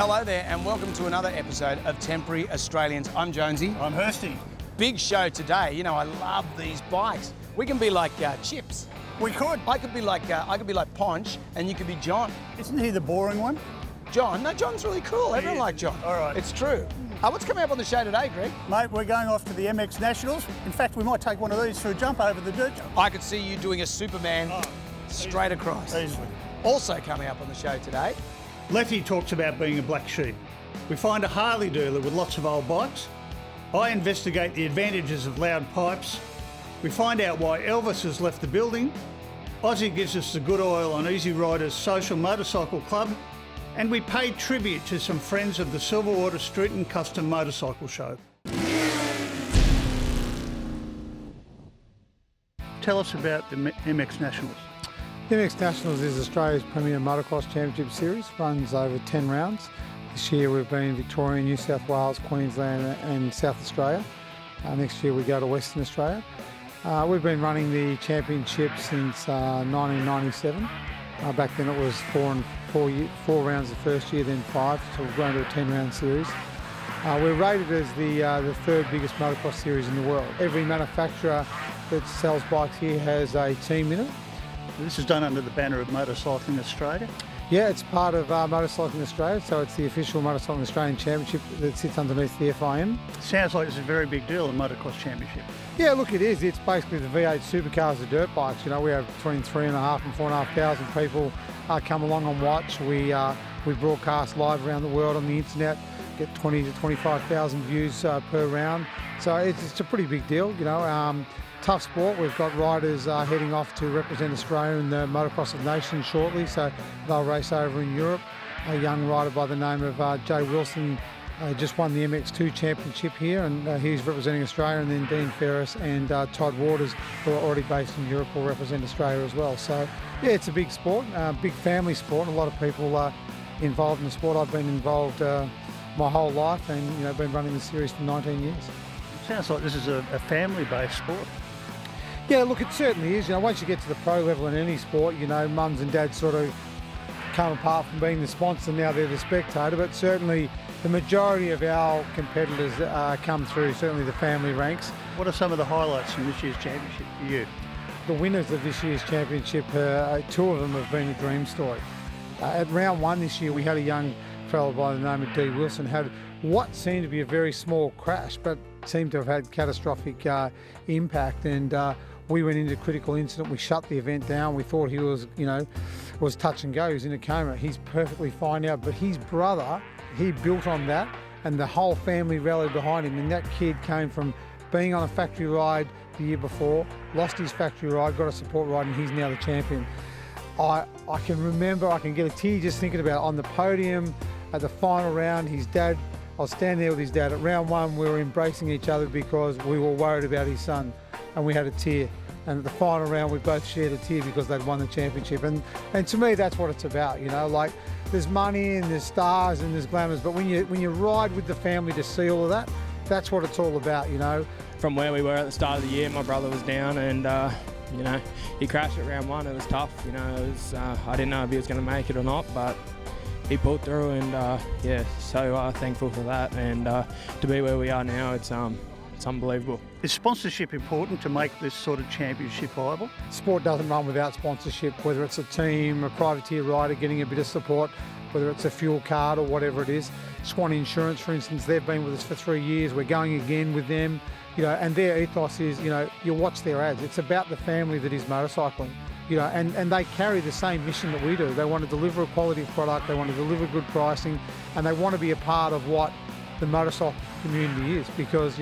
hello there and welcome to another episode of Temporary Australians. I'm Jonesy. I'm Hirsty. Big show today. You know, I love these bikes. We can be like Chips. We could. I could be like Ponch and you could be John. Isn't he the boring one? John? No, John's really cool. Everyone likes John. All right. It's true. What's coming up on the show today, Greg? Mate, we're going off to the MX Nationals. In fact, we might take one of these for a jump over the dirt jump. I could see you doing a Superman straight across. Easily. Also coming up on the show today. Lethy talks about being a black sheep. We find a Harley dealer with lots of old bikes. I investigate the advantages of loud pipes. We find out why Elvis has left the building. Ozzy gives us the good oil on Easyriders Social Motorcycle Club. And we pay tribute to some friends of the Silverwater Street and Custom Motorcycle Show. Tell us about the MX Nationals. The MX Nationals is Australia's premier motocross championship series, runs over 10 rounds. This year we've been in Victoria, New South Wales, Queensland and South Australia. Next year we go to Western Australia. We've been running the championship since 1997. Back then it was four rounds the first year, then 5, so we've grown to a 10-round series. We're rated as the third biggest motocross series in the world. Every manufacturer that sells bikes here has a team in it. This is done under the banner of Motorcycling Australia? Yeah, it's part of Motorcycling Australia, so it's the official Motorcycling Australian Championship that sits underneath the FIM. Sounds like it's a very big deal, the motocross championship. Yeah, look, it is. It's basically the V8 supercars of dirt bikes. You know, we have between 3,500 and 4,500 people come along and watch. We broadcast live around the world on the internet, get 20 to 25,000 views per round. So it's a pretty big deal, you know. Tough sport. We've got riders heading off to represent Australia in the Motocross of Nations shortly, so they'll race over in Europe. A young rider by the name of Jay Wilson just won the MX2 championship here, and he's representing Australia, and then Dean Ferris and Todd Waters, who are already based in Europe, will represent Australia as well. So yeah, it's a big sport, big family sport. A lot of people are involved in the sport. I've been involved my whole life, and been running the series for 19 years. Sounds like this is a family-based sport. Yeah, look, it certainly is. Once you get to the pro level in any sport, mums and dads sort of come apart from being the sponsor, now they're the spectator, but certainly the majority of our competitors come through, certainly the family ranks. What are some of the highlights from this year's championship for you? The winners of this year's championship, two of them have been a dream story. At round 1 this year, we had a young fellow by the name of D. Wilson, had what seemed to be a very small crash, but seemed to have had catastrophic impact, and we went into critical incident. We shut the event down. We thought he was, was touch and go. He was in a coma. He's perfectly fine now, but his brother, he built on that, and the whole family rallied behind him, and that kid came from being on a factory ride the year before, lost his factory ride, got a support ride, and he's now the champion. I can remember, I can get a tear just thinking about it. On the podium at the final round, his dad, I was standing there with his dad. At round 1, we were embracing each other because we were worried about his son, and we had a tear. And at the final round, we both shared a tear because they'd won the championship. And to me, that's what it's about, like there's money and there's stars and there's glamours, but when you ride with the family to see all of that, that's what it's all about, From where we were at the start of the year, my brother was down, and he crashed at round 1. It was tough, it was, I didn't know if he was going to make it or not, but he pulled through, and so thankful for that, and to be where we are now, it's unbelievable. Is sponsorship important to make this sort of championship viable? Sport doesn't run without sponsorship, whether it's a team, a privateer rider getting a bit of support, whether it's a fuel card or whatever it is. Swan Insurance, for instance, they've been with us for 3 years. We're going again with them, and their ethos is, you watch their ads. It's about the family that is motorcycling, and they carry the same mission that we do. They want to deliver a quality product, they want to deliver good pricing, and they want to be a part of what the motorcycle community is, because,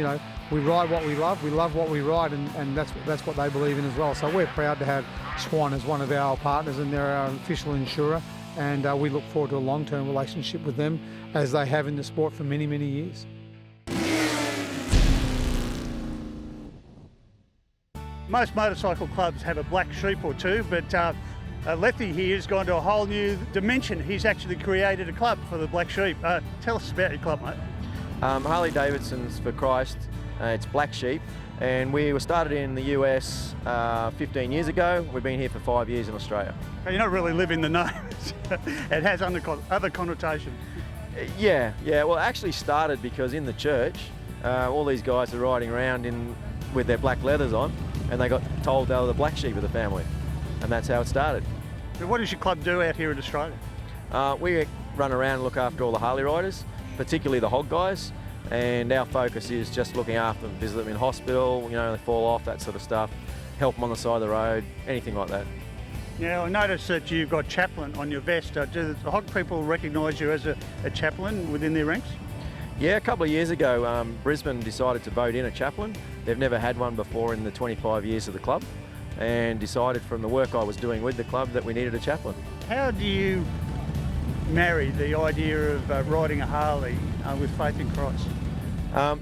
we ride what we love what we ride, and that's what they believe in as well. So we're proud to have Swan as one of our partners, and they're our official insurer, and we look forward to a long-term relationship with them, as they have in the sport for many, many years. Most motorcycle clubs have a black sheep or two, but Lethy here has gone to a whole new dimension. He's actually created a club for the black sheep. Tell us about your club, mate. Harley Davidson's for Christ. It's Black Sheep, and we were started in the US 15 years ago. We've been here for 5 years in Australia. You're not really living the name. It has other connotation. Yeah. Well, it actually started because in the church, all these guys are riding around with their black leathers on, and they got told they were the black sheep of the family, and that's how it started. So what does your club do out here in Australia? We run around and look after all the Harley riders, particularly the hog guys, and our focus is just looking after them, visit them in hospital, they fall off, that sort of stuff, help them on the side of the road, anything like that. Now, I noticed that you've got chaplain on your vest. Do the hog people recognise you as a chaplain within their ranks? Yeah, a couple of years ago, Brisbane decided to vote in a chaplain. They've never had one before in the 25 years of the club, and decided from the work I was doing with the club that we needed a chaplain. How do you marry the idea of riding a Harley with faith in Christ?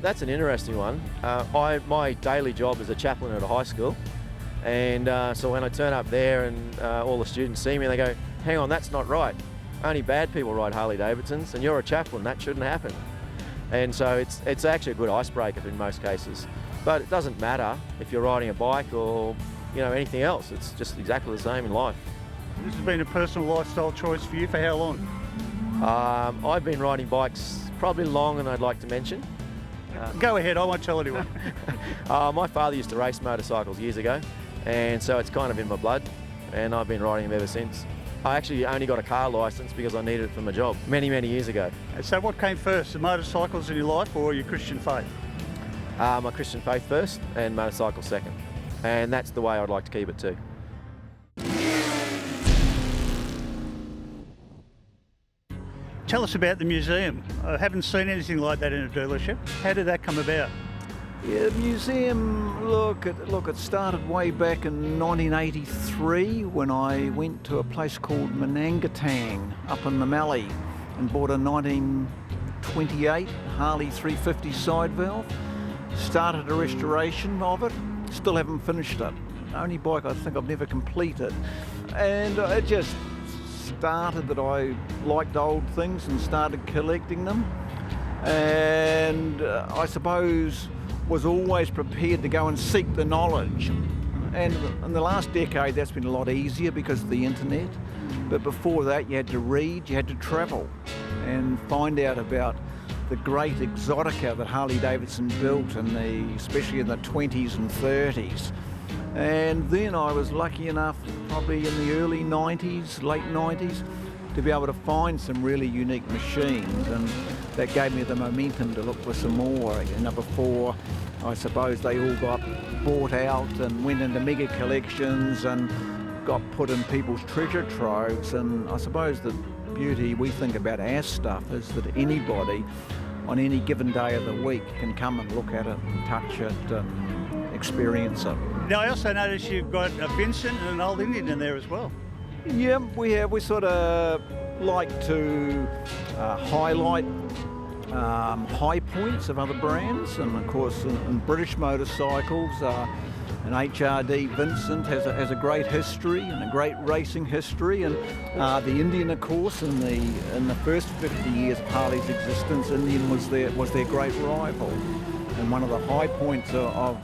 That's an interesting one. My daily job is a chaplain at a high school, and so when I turn up there and all the students see me, they go, hang on, that's not right. Only bad people ride Harley Davidsons, and you're a chaplain, that shouldn't happen. And so it's actually a good icebreaker in most cases. But it doesn't matter if you're riding a bike or anything else, it's just exactly the same in life. This has been a personal lifestyle choice for you for how long? I've been riding bikes probably longer than I'd like to mention. Go ahead, I won't tell anyone. My father used to race motorcycles years ago, and so it's kind of in my blood, and I've been riding them ever since. I actually only got a car licence because I needed it for my job many, many years ago. So what came first, the motorcycles in your life or your Christian faith? My Christian faith first and motorcycle second, and that's the way I'd like to keep it too. Tell us about the museum. I haven't seen anything like that in a dealership. How did that come about? Yeah, the museum, look, it started way back in 1983 when I went to a place called Manangatang up in the Mallee and bought a 1928 Harley 350 side valve. Started a restoration of it, still haven't finished it. Only bike I think I've never completed. And it just started that I liked old things and started collecting them. And I suppose was always prepared to go and seek the knowledge. And in the last decade that's been a lot easier because of the internet. But before that you had to read, you had to travel and find out about the great exotica that Harley Davidson built especially in the 20s and 30s. And then I was lucky enough, probably in the early 90s, late 90s, to be able to find some really unique machines, and that gave me the momentum to look for some more. Before, I suppose they all got bought out and went into mega collections and got put in people's treasure troves. And I suppose the beauty we think about our stuff is that anybody on any given day of the week can come and look at it and touch it and experience it. Now I also noticed you've got a Vincent and an Old Indian in there as well. Yeah, we have. We sort of like to highlight high points of other brands, and of course in British motorcycles, an HRD Vincent has a great history and a great racing history, and the Indian, of course, in the first 50 years of Harley's existence, Indian was their great rival. And one of the high points of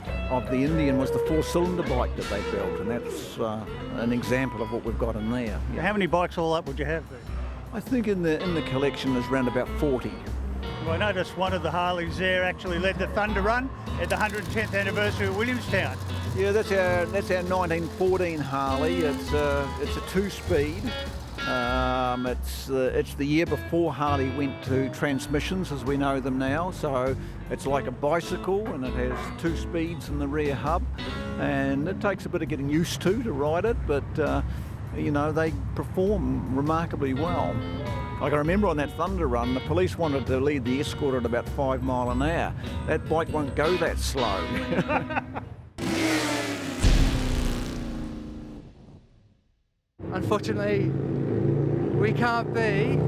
the Indian was the four-cylinder bike that they built, and that's an example of what we've got in there. Yeah. How many bikes all up would you have there? I think in the collection there's around about 40. Well, I noticed one of the Harleys there actually led the Thunder Run at the 110th anniversary of Williamstown. Yeah, that's our 1914 Harley. It's a two-speed. It's the year before Harley went to transmissions as we know them now, so it's like a bicycle, and it has two speeds in the rear hub, and it takes a bit of getting used to ride it, but they perform remarkably well. I can remember on that Thunder Run, the police wanted to lead the escort at about 5 miles an hour. That bike won't go that slow. Unfortunately, we can't be.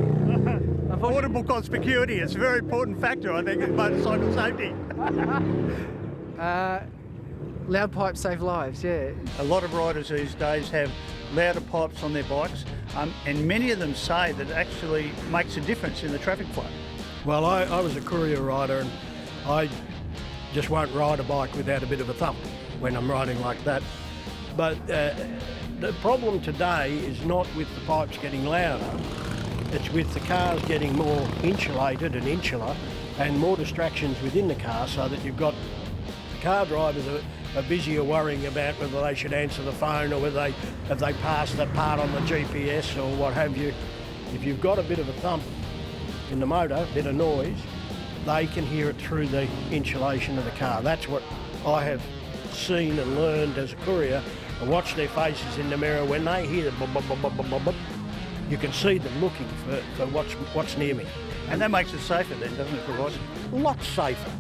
Portable conspicuity, it's a very important factor, I think, in motorcycle safety. Loud pipes save lives, yeah. A lot of riders these days have louder pipes on their bikes, and many of them say that it actually makes a difference in the traffic flow. Well, I was a courier rider, and I just won't ride a bike without a bit of a thump when I'm riding like that. But the problem today is not with the pipes getting louder, It's with the cars getting more insulated and insular and more distractions within the car, so that you've got the car drivers are busier worrying about whether they should answer the phone or whether have they passed that part on the GPS or what have you. If you've got a bit of a thump in the motor, a bit of noise, they can hear it through the insulation of the car. That's what I have seen and learned as a courier. I watch their faces in the mirror when they hear the bum, bum, bum, bum, bum, bum. You can see them looking for what's near me. And that makes it safer then, doesn't it, for riders? Lots safer.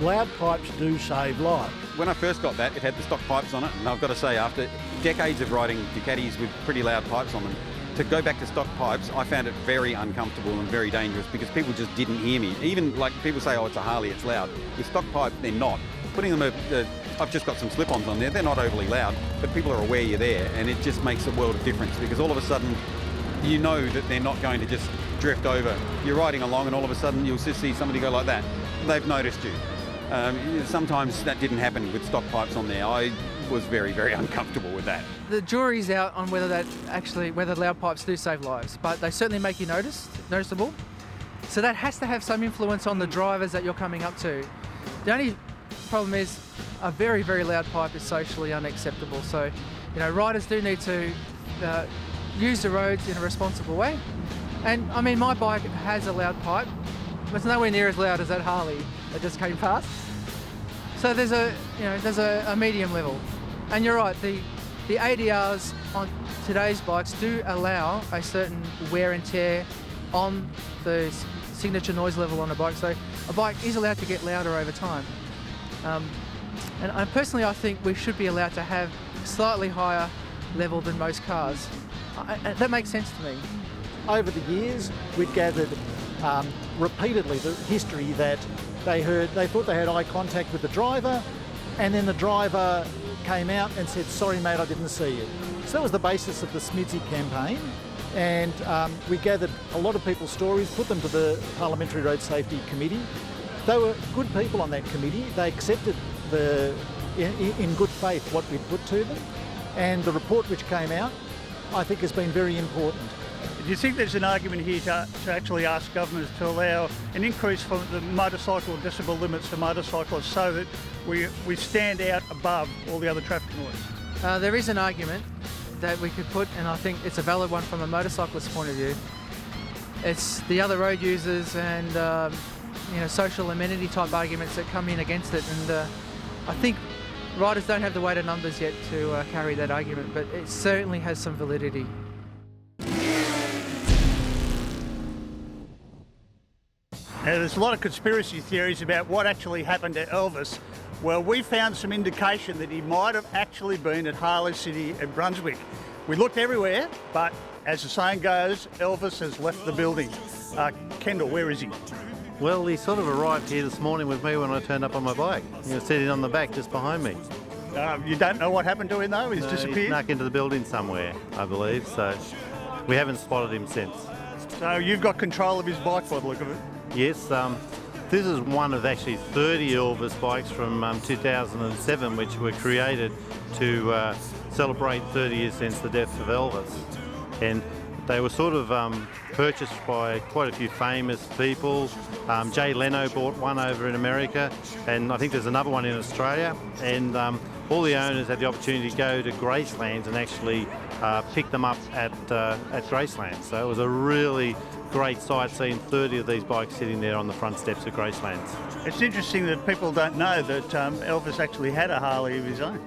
Loud pipes do save lives. When I first got that, it had the stock pipes on it, and I've got to say, after decades of riding Ducatis with pretty loud pipes on them, to go back to stock pipes, I found it very uncomfortable and very dangerous because people just didn't hear me. Even like people say, oh, it's a Harley, it's loud. With stock pipes, they're not. Putting them, I've just got some slip-ons on there, they're not overly loud, but people are aware you're there, and it just makes a world of difference because all of a sudden, you know that they're not going to just drift over. You're riding along and all of a sudden you'll just see somebody go like that. They've noticed you. Sometimes that didn't happen with stock pipes on there. I was very, very uncomfortable with that. The jury's out on whether loud pipes do save lives, but they certainly make you noticeable. So that has to have some influence on the drivers that you're coming up to. The only problem is a very, very loud pipe is socially unacceptable. So, riders do need to use the roads in a responsible way. And I mean, my bike has a loud pipe, but it's nowhere near as loud as that Harley that just came past. So there's a medium level. And you're right, the ADRs on today's bikes do allow a certain wear and tear on the signature noise level on a bike. So a bike is allowed to get louder over time. And I think we should be allowed to have slightly higher level than most cars. That makes sense to me. Over the years, we've gathered repeatedly the history that they thought they had eye contact with the driver, and then the driver came out and said, "Sorry mate, I didn't see you." So that was the basis of the Smidsy campaign, and we gathered a lot of people's stories, put them to the Parliamentary Road Safety Committee. They were good people on that committee. They accepted in good faith what we'd put to them, and the report which came out, I think, has been very important. Do you think there's an argument here to actually ask governments to allow an increase for the motorcycle decibel limits for motorcyclists so that we stand out above all the other traffic noise? There is an argument that we could put, and I think it's a valid one from a motorcyclist point of view. It's the other road users and social amenity type arguments that come in against it, and I think riders don't have the weight of numbers yet to carry that argument, but it certainly has some validity. Now, there's a lot of conspiracy theories about what actually happened to Elvis. Well, we found some indication that he might have actually been at Harley City at Brunswick. We looked everywhere, but as the saying goes, Elvis has left the building. Kendall, where is he? Well, he sort of arrived here this morning with me when I turned up on my bike. He was sitting on the back just behind me. You don't know what happened to him though? He's disappeared? He snuck into the building somewhere, I believe, so we haven't spotted him since. So you've got control of his bike by the look of it? Yes, this is one of actually 30 Elvis bikes from 2007 which were created to celebrate 30 years since the death of Elvis. And they were sort of purchased by quite a few famous people. Jay Leno bought one over in America, and I think there's another one in Australia. And all the owners had the opportunity to go to Gracelands and actually pick them up at Graceland. So it was a really great sight seeing 30 of these bikes sitting there on the front steps of Gracelands. It's interesting that people don't know that Elvis actually had a Harley of his own.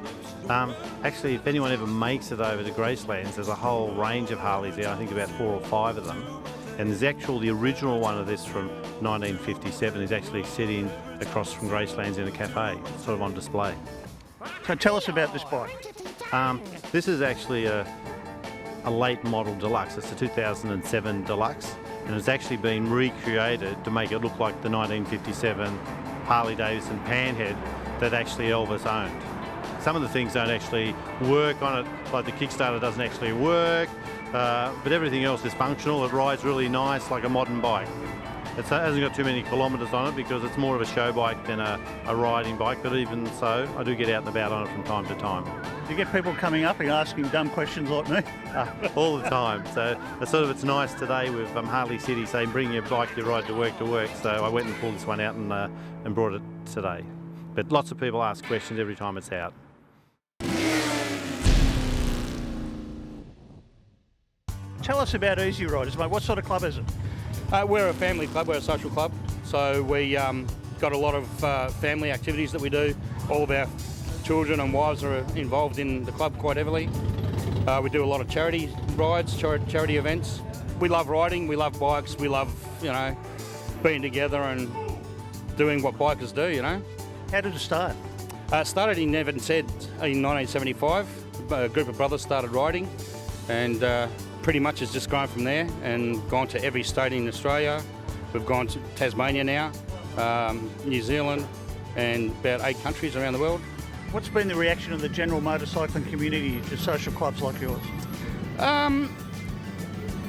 Actually, if anyone ever makes it over to Gracelands, there's a whole range of Harleys there, I think about 4 or 5 of them. And there's the original one of this from 1957 is actually sitting across from Gracelands in a cafe, sort of on display. So tell us about this bike. This is actually a late model deluxe. It's a 2007 deluxe, and it's actually been recreated to make it look like the 1957 Harley Davidson Panhead that actually Elvis owned. Some of the things don't actually work on it, like the Kickstarter doesn't actually work, but everything else is functional. It rides really nice like a modern bike. It hasn't got too many kilometres on it because it's more of a show bike than a riding bike, but even so, I do get out and about on it from time to time. You get people coming up and asking dumb questions like me? All the time. So it's nice today with Harley City saying bring your bike, you ride to work, so I went and pulled this one out and brought it today. But lots of people ask questions every time it's out. Tell us about Easyriders, mate. What sort of club is it? We're a family club, we're a social club, so we got a lot of family activities that we do. All of our children and wives are involved in the club quite heavily. We do a lot of charity rides, charity events. We love riding, we love bikes, we love, being together and doing what bikers do, How did it start? It started in Evanshead in 1975. A group of brothers started riding, and pretty much it's just grown from there and gone to every state in Australia. We've gone to Tasmania now, New Zealand, and about 8 countries around the world. What's been the reaction of the general motorcycling community to social clubs like yours?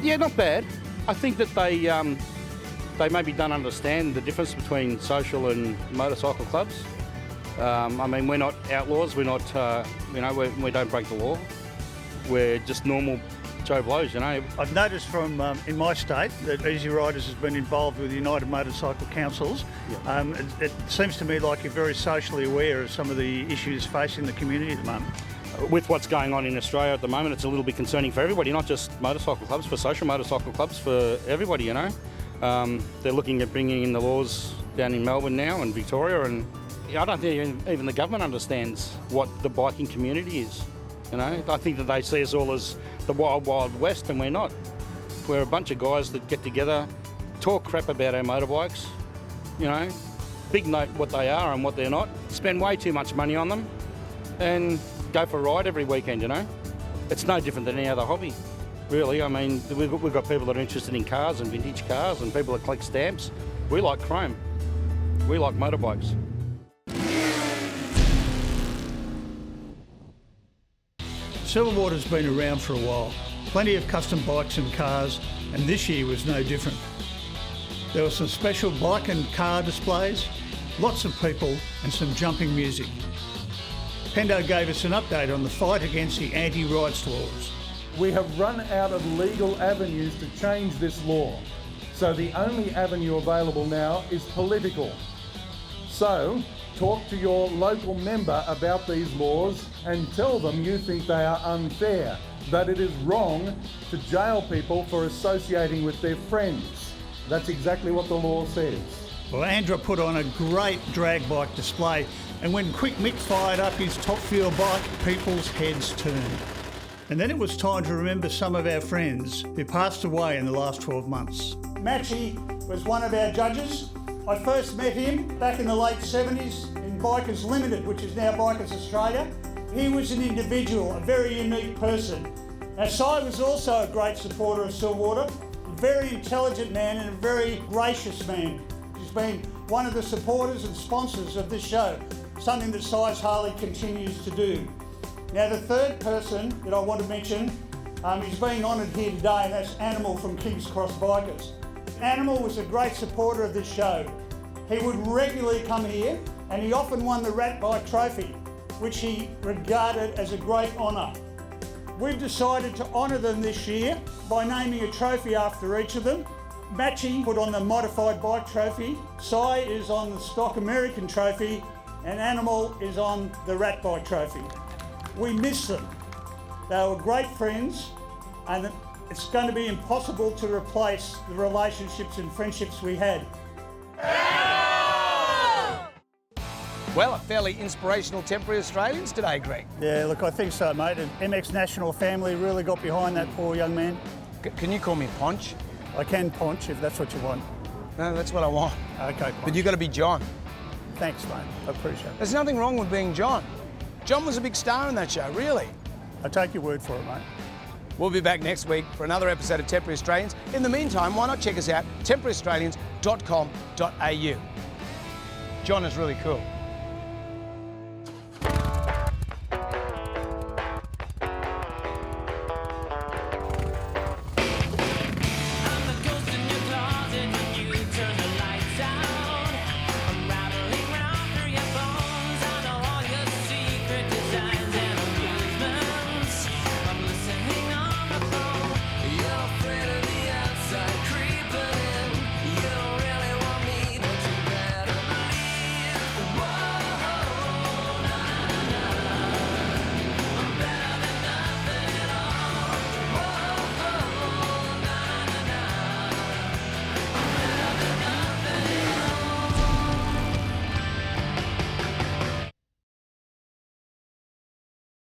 Yeah, not bad. I think that they maybe don't understand the difference between social and motorcycle clubs. We're not outlaws. We're not, we don't break the law. We're just normal Joe Blows, I've noticed from in my state that Easyriders has been involved with United Motorcycle Councils. Yeah. It seems to me like you're very socially aware of some of the issues facing the community at the moment. With what's going on in Australia at the moment, it's a little bit concerning for everybody, not just motorcycle clubs, for social motorcycle clubs, for everybody, They're looking at bringing in the laws down in Melbourne now and Victoria, and I don't think even the government understands what the biking community is. I think that they see us all as the wild, wild west, and we're not. We're a bunch of guys that get together, talk crap about our motorbikes, big note what they are and what they're not, spend way too much money on them, and go for a ride every weekend, It's no different than any other hobby, really. We've got people that are interested in cars and vintage cars and people that collect stamps. We like chrome. We like motorbikes. Silverwater's been around for a while. Plenty of custom bikes and cars, and this year was no different. There were some special bike and car displays, lots of people and some jumping music. Pendo gave us an update on the fight against the anti-rights laws. We have run out of legal avenues to change this law, so the only avenue available now is political. So, talk to your local member about these laws and tell them you think they are unfair, that it is wrong to jail people for associating with their friends. That's exactly what the law says. Well, Andra put on a great drag bike display, and when Quick Mick fired up his top fuel bike, people's heads turned. And then it was time to remember some of our friends who passed away in the last 12 months. Matchy was one of our judges. I first met him back in the late 70s in Bikers Limited, which is now Bikers Australia. He was an individual, a very unique person. Now, Si was also a great supporter of Silverwater, a very intelligent man and a very gracious man. He's been one of the supporters and sponsors of this show, something that Si's Harley continues to do. Now, the third person that I want to mention is being honoured here today, and that's Animal from King's Cross Bikers. Animal was a great supporter of this show. He would regularly come here and he often won the Rat Bike Trophy, which he regarded as a great honour. We've decided to honour them this year by naming a trophy after each of them. Matchy put on the Modified Bike Trophy, Si is on the Stock American Trophy, and Animal is on the Rat Bike Trophy. We miss them. They were great friends, and it's going to be impossible to replace the relationships and friendships we had. Well, a fairly inspirational Temporary Australians today, Greg. Yeah, look, I think so, mate. And MX National family really got behind that poor young man. Can you call me Ponch? I can Ponch if that's what you want. No, that's what I want. Okay, Ponch. But you've got to be John. Thanks, mate. I appreciate it. There's nothing wrong with being John. John was a big star in that show, really. I take your word for it, mate. We'll be back next week for another episode of Temporary Australians. In the meantime, why not check us out, temporaryaustralians.com.au. John is really cool.